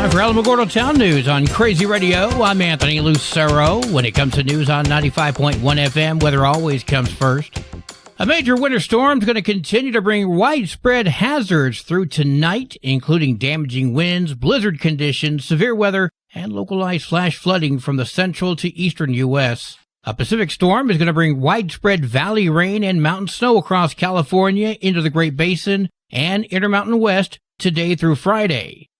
Time for Alamogordo Town News on Crazy Radio. I'm Anthony Lucero. When it comes to news on 95.1 FM, weather always comes first. A major winter storm is going to continue to bring widespread hazards through tonight, including damaging winds, blizzard conditions, severe weather, and localized flash flooding from the central to eastern U.S. A Pacific storm is going to bring widespread valley rain and mountain snow across California into the Great Basin and Intermountain West today through Friday.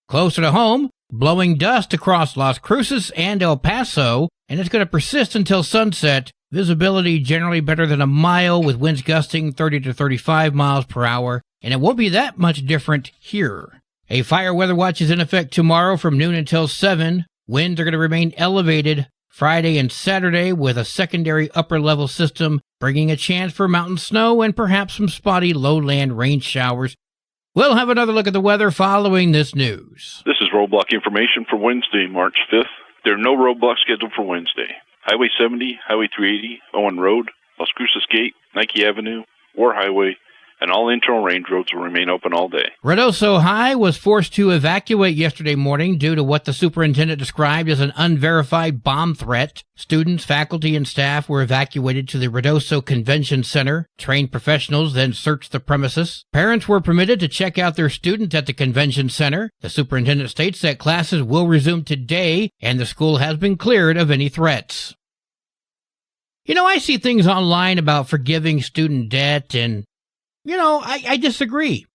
Closer to home, blowing dust across Las Cruces and El Paso, and it's going to persist until sunset. Visibility generally better than a mile with winds gusting 30 to 35 miles per hour, and it won't be that much different here. A fire weather watch is in effect tomorrow from noon until 7. Winds are going to remain elevated Friday and Saturday with a secondary upper-level system bringing a chance for mountain snow and perhaps some spotty lowland rain showers. We'll have another look at the weather following this news. This is roadblock information for Wednesday, March 5th. There are no roadblocks scheduled for Wednesday. Highway 70, Highway 380, Owen Road, Las Cruces Gate, Nike Avenue, War Highway, and all internal range roads will remain open all day. Ruidoso High was forced to evacuate yesterday morning due to what the superintendent described as an unverified bomb threat. Students, faculty, and staff were evacuated to the Ruidoso Convention Center. Trained professionals then searched the premises. Parents were permitted to check out their student at the convention center. The superintendent states that classes will resume today, and the school has been cleared of any threats. You know, I see things online about forgiving student debt, and I disagree.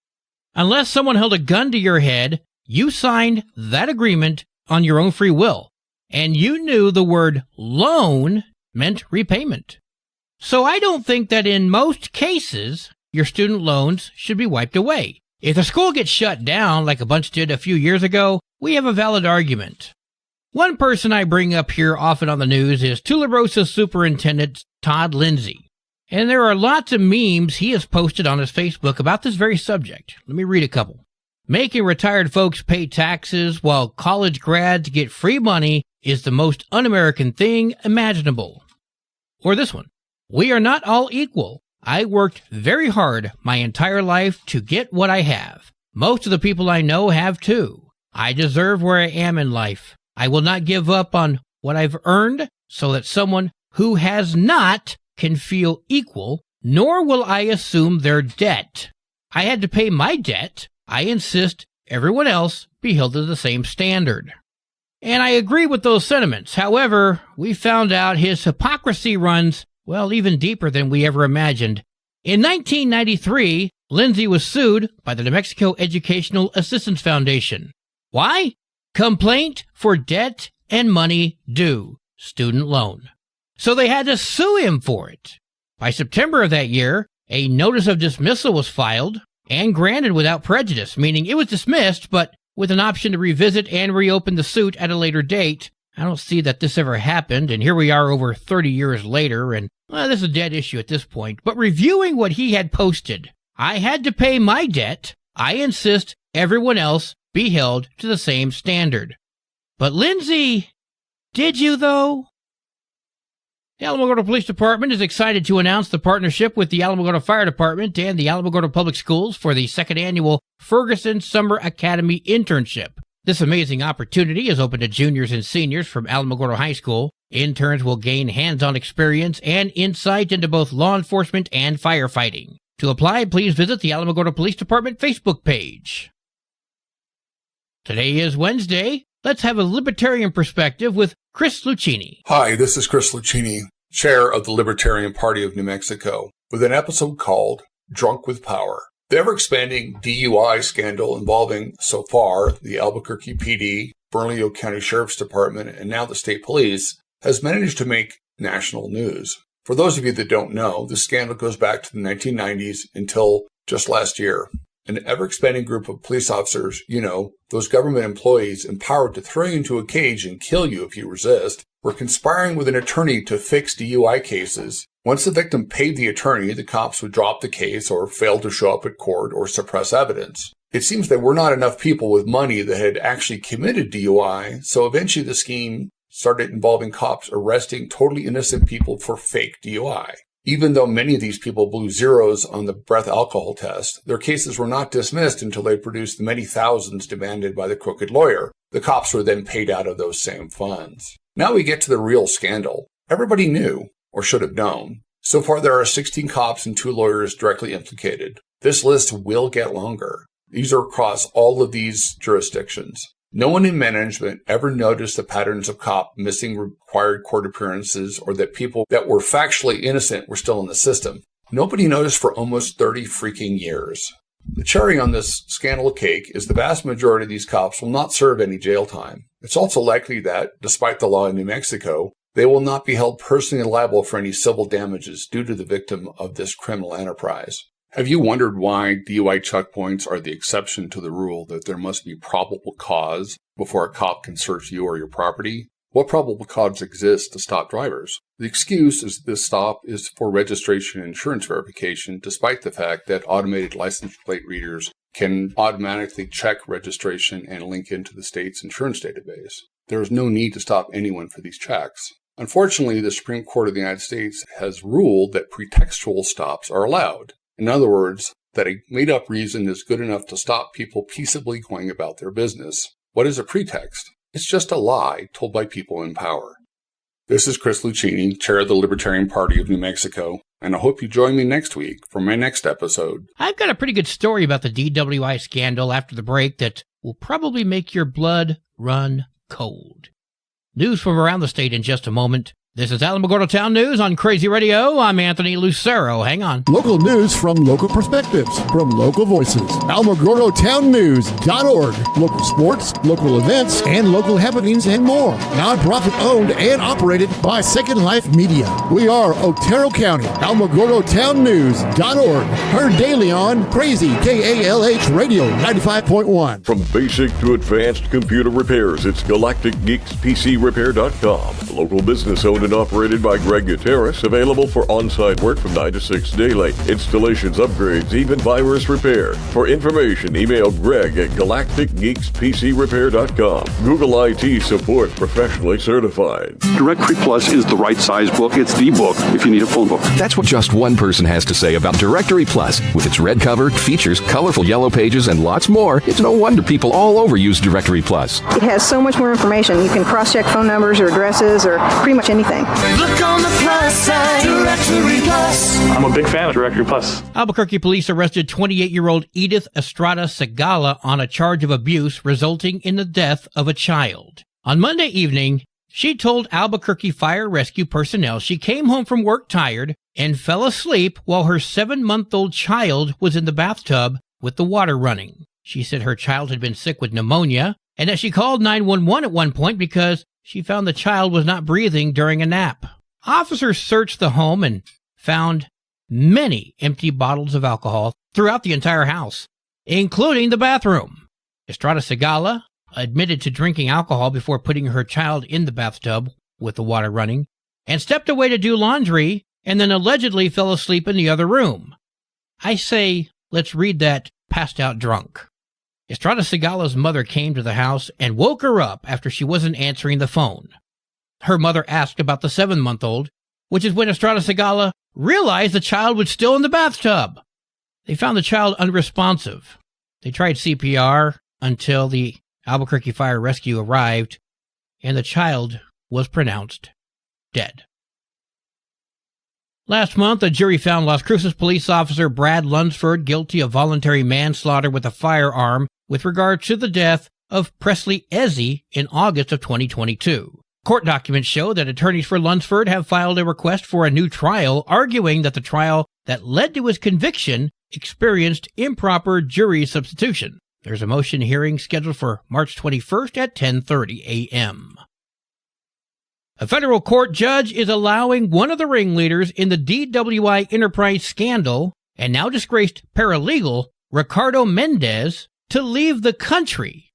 Unless someone held a gun to your head, you signed that agreement on your own free will, and you knew the word loan meant repayment. So I don't think that in most cases, your student loans should be wiped away. If the school gets shut down, like a bunch did a few years ago, we have a valid argument. One person I bring up here often on the news is Tularosa Superintendent Todd Lindsay. And there are lots of memes he has posted on his Facebook about this very subject. Let me read a couple. Making retired folks pay taxes while college grads get free money is the most un-American thing imaginable. Or this one. We are not all equal. I worked very hard my entire life to get what I have. Most of the people I know have too. I deserve where I am in life. I will not give up on what I've earned so that someone who has not can feel equal, nor will I assume their debt. I had to pay my debt. I insist everyone else be held to the same standard. And I agree with those sentiments. However, we found out his hypocrisy runs, even deeper than we ever imagined. In 1993, Lindsay was sued by the New Mexico Educational Assistance Foundation. Why? Complaint for debt and money due, student loan. So they had to sue him for it. By September of that year, a notice of dismissal was filed and granted without prejudice, meaning it was dismissed, but with an option to revisit and reopen the suit at a later date. I don't see that this ever happened, and here we are over 30 years later, and this is a dead issue at this point. But reviewing what he had posted, I had to pay my debt. I insist everyone else be held to the same standard. But Lindsay, did you though? The Alamogordo Police Department is excited to announce the partnership with the Alamogordo Fire Department and the Alamogordo Public Schools for the second annual Ferguson Summer Academy Internship. This amazing opportunity is open to juniors and seniors from Alamogordo High School. Interns will gain hands-on experience and insight into both law enforcement and firefighting. To apply, please visit the Alamogordo Police Department Facebook page. Today is Wednesday. Let's have a libertarian perspective with Chris Lucchini. Hi, this is Chris Lucchini, chair of the Libertarian Party of New Mexico, with an episode called Drunk with Power. The ever-expanding DUI scandal involving, so far, the Albuquerque PD, Bernalillo County Sheriff's Department, and now the state police, has managed to make national news. For those of you that don't know, the scandal goes back to the 1990s until just last year. An ever-expanding group of police officers, those government employees empowered to throw you into a cage and kill you if you resist, were conspiring with an attorney to fix DUI cases. Once the victim paid the attorney, the cops would drop the case or fail to show up at court or suppress evidence. It seems there were not enough people with money that had actually committed DUI, so eventually the scheme started involving cops arresting totally innocent people for fake DUI. Even though many of these people blew zeros on the breath alcohol test, their cases were not dismissed until they produced the many thousands demanded by the crooked lawyer. The cops were then paid out of those same funds. Now we get to the real scandal. Everybody knew, or should have known. So far there are 16 cops and 2 lawyers directly implicated. This list will get longer. These are across all of these jurisdictions. No one in management ever noticed the patterns of cop missing required court appearances or that people that were factually innocent were still in the system. Nobody noticed for almost 30 freaking years. The cherry on this scandal cake is the vast majority of these cops will not serve any jail time. It's also likely that, despite the law in New Mexico, they will not be held personally liable for any civil damages due to the victim of this criminal enterprise. Have you wondered why DUI checkpoints are the exception to the rule that there must be probable cause before a cop can search you or your property? What probable cause exists to stop drivers? The excuse is this stop is for registration and insurance verification, despite the fact that automated license plate readers can automatically check registration and link into the state's insurance database. There is no need to stop anyone for these checks. Unfortunately, the Supreme Court of the United States has ruled that pretextual stops are allowed. In other words, that a made-up reason is good enough to stop people peaceably going about their business. What is a pretext? It's just a lie told by people in power. This is Chris Lucchini, chair of the Libertarian Party of New Mexico, and I hope you join me next week for my next episode. I've got a pretty good story about the DWI scandal after the break that will probably make your blood run cold. News from around the state in just a moment. This is Alamogordo Town News on Crazy Radio. I'm Anthony Lucero. Hang on. Local news from local perspectives, from local voices. AlamogordoTownNews.org. Local sports, local events, and local happenings and more. Nonprofit owned and operated by Second Life Media. We are Otero County. AlamogordoTownNews.org. Heard daily on Crazy KALH Radio 95.1. From basic to advanced computer repairs, it's GalacticGeeksPCRepair.com. Local business owned and operated by Greg Gutierrez, available for on-site work from 9 to 6 daily. Installations, upgrades, even virus repair. For information, email Greg at GalacticGeeksPCRepair.com. Google IT support, professionally certified. Directory Plus is the right size book. It's the book if you need a phone book. That's what just one person has to say about Directory Plus. With its red cover, features, colorful yellow pages, and lots more, it's no wonder people all over use Directory Plus. It has so much more information. You can cross-check phone numbers or addresses or pretty much anything. Look on the plus side, Directory Plus. I'm a big fan of Directory Plus. Albuquerque police arrested 28-year-old Edith Estrada Segala on a charge of abuse resulting in the death of a child. On Monday evening, she told Albuquerque Fire Rescue personnel she came home from work tired and fell asleep while her 7-month-old child was in the bathtub with the water running. She said her child had been sick with pneumonia and that she called 911 at one point because she found the child was not breathing during a nap. Officers searched the home and found many empty bottles of alcohol throughout the entire house, including the bathroom. Estrada Segala admitted to drinking alcohol before putting her child in the bathtub with the water running and stepped away to do laundry and then allegedly fell asleep in the other room. I say, let's read that passed out drunk. Estrada Segala's mother came to the house and woke her up after she wasn't answering the phone. Her mother asked about the 7-month-old, which is when Estrada Segala realized the child was still in the bathtub. They found the child unresponsive. They tried CPR until the Albuquerque Fire Rescue arrived, and the child was pronounced dead. Last month, a jury found Las Cruces police officer Brad Lunsford guilty of voluntary manslaughter with a firearm with regard to the death of Presley Ezzy in August of 2022. Court documents show that attorneys for Lunsford have filed a request for a new trial, arguing that the trial that led to his conviction experienced improper jury substitution. There's a motion hearing scheduled for March 21st at 10:30 a.m. A federal court judge is allowing one of the ringleaders in the DWI Enterprise scandal and now disgraced paralegal Ricardo Mendez to leave the country,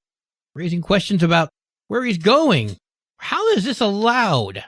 raising questions about where he's going. How is this allowed?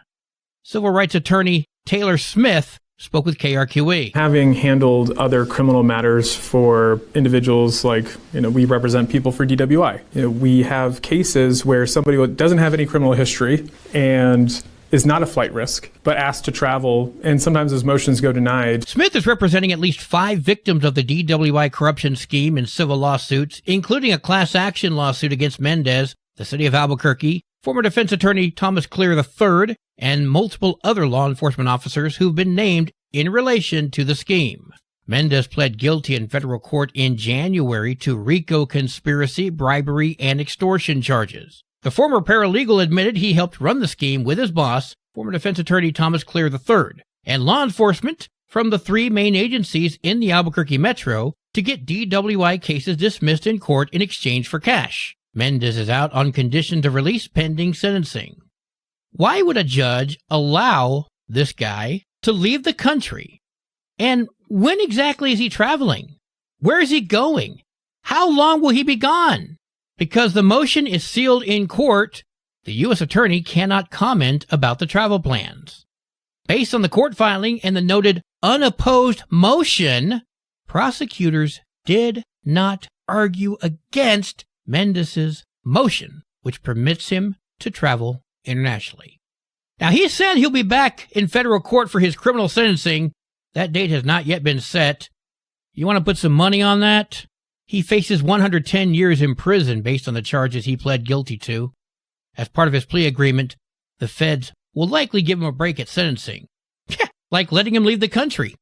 Civil rights attorney Taylor Smith spoke with KRQE. Having handled other criminal matters for individuals like, we represent people for DWI. We have cases where somebody doesn't have any criminal history and is not a flight risk, but asked to travel, and sometimes those motions go denied. Smith is representing at least 5 victims of the DWI corruption scheme in civil lawsuits, including a class action lawsuit against Mendez, the city of Albuquerque, former defense attorney Thomas Clear III, and multiple other law enforcement officers who've been named in relation to the scheme. Mendez pled guilty in federal court in January to RICO conspiracy, bribery, and extortion charges. The former paralegal admitted he helped run the scheme with his boss, former defense attorney Thomas Clear III, and law enforcement from the 3 main agencies in the Albuquerque metro to get DWI cases dismissed in court in exchange for cash. Mendez is out on conditions of release pending sentencing. Why would a judge allow this guy to leave the country? And when exactly is he traveling? Where is he going? How long will he be gone? Because the motion is sealed in court, the U.S. attorney cannot comment about the travel plans. Based on the court filing and the noted unopposed motion, prosecutors did not argue against Mendez's motion, which permits him to travel internationally. Now, he said he'll be back in federal court for his criminal sentencing. That date has not yet been set. You want to put some money on that? He faces 110 years in prison based on the charges he pled guilty to. As part of his plea agreement, the feds will likely give him a break at sentencing. Like letting him leave the country.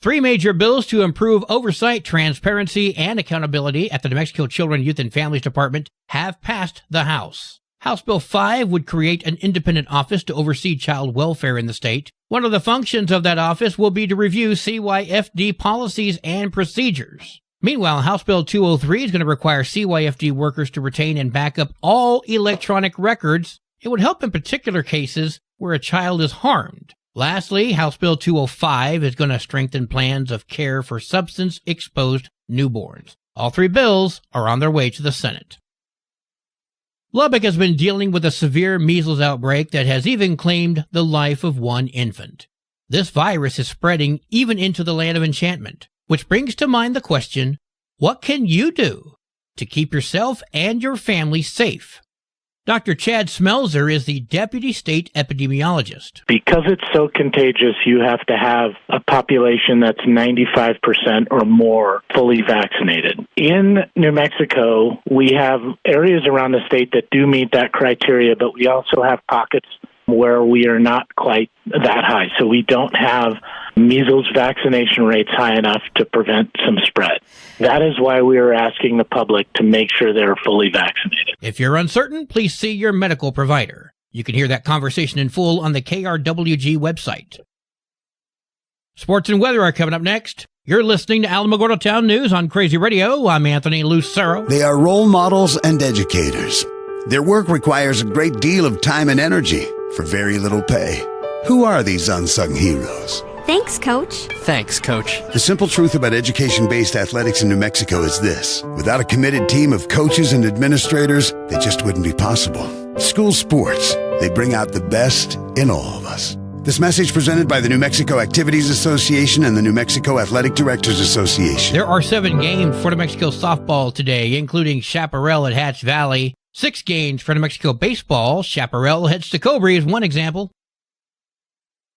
3 major bills to improve oversight, transparency, and accountability at the New Mexico Children, Youth, and Families Department have passed the House. House Bill 5 would create an independent office to oversee child welfare in the state. One of the functions of that office will be to review CYFD policies and procedures. Meanwhile, House Bill 203 is going to require CYFD workers to retain and back up all electronic records. It would help in particular cases where a child is harmed. Lastly, House Bill 205 is going to strengthen plans of care for substance-exposed newborns. All 3 bills are on their way to the Senate. Lubbock has been dealing with a severe measles outbreak that has even claimed the life of one infant. This virus is spreading even into the land of enchantment, which brings to mind the question, what can you do to keep yourself and your family safe? Dr. Chad Smelzer is the Deputy State Epidemiologist. Because it's so contagious, you have to have a population that's 95% or more fully vaccinated. In New Mexico, we have areas around the state that do meet that criteria, but we also have pockets where we are not quite that high. So we don't have measles vaccination rates high enough to prevent some spread. That is why we are asking the public to make sure they're fully vaccinated. If you're uncertain, please see your medical provider. You can hear that conversation in full on the KRWG website. Sports and weather are coming up next. You're listening to Alamogordo Town News on Crazy Radio. I'm Anthony Lucero. They are role models and educators. Their work requires a great deal of time and energy for very little pay. Who are these unsung heroes? Thanks, Coach. Thanks, Coach. The simple truth about education-based athletics in New Mexico is this. Without a committed team of coaches and administrators, they just wouldn't be possible. School sports, they bring out the best in all of us. This message presented by the New Mexico Activities Association and the New Mexico Athletic Directors Association. There are 7 games for New Mexico softball today, including Chaparral at Hatch Valley. 6 games for New Mexico baseball. Chaparral heads to Cobre is one example.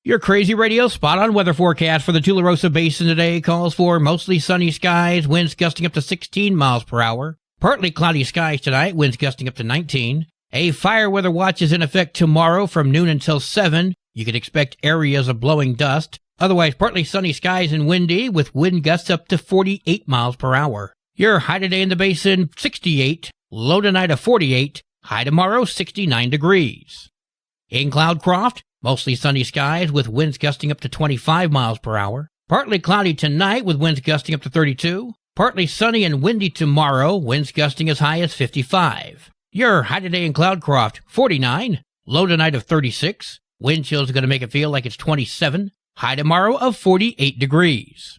Your Crazy Radio spot-on weather forecast for the Tularosa Basin today calls for mostly sunny skies, winds gusting up to 16 miles per hour. Partly cloudy skies tonight, winds gusting up to 19. A fire weather watch is in effect tomorrow from noon until 7. You can expect areas of blowing dust. Otherwise, partly sunny skies and windy with wind gusts up to 48 miles per hour. Your high today in the basin, 68. Low tonight of 48. High tomorrow, 69 degrees. In Cloudcroft, mostly sunny skies with winds gusting up to 25 miles per hour. Partly cloudy tonight with winds gusting up to 32. Partly sunny and windy tomorrow, winds gusting as high as 55. Your high today in Cloudcroft, 49. Low tonight of 36. Wind chills are going to make it feel like it's 27. High tomorrow of 48 degrees.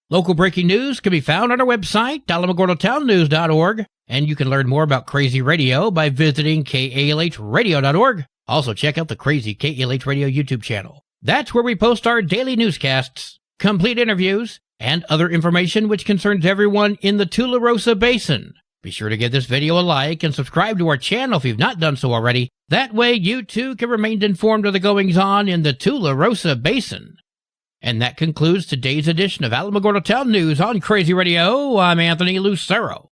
Local breaking news can be found on our website, alamogordotownnews.org, and you can learn more about Crazy Radio by visiting kalhradio.org. Also, check out the Crazy KALH Radio YouTube channel. That's where we post our daily newscasts, complete interviews, and other information which concerns everyone in the Tularosa Basin. Be sure to give this video a like and subscribe to our channel if you've not done so already. That way you too can remain informed of the goings-on in the Tularosa Basin. And that concludes today's edition of Alamogordo Town News on Crazy Radio. I'm Anthony Lucero.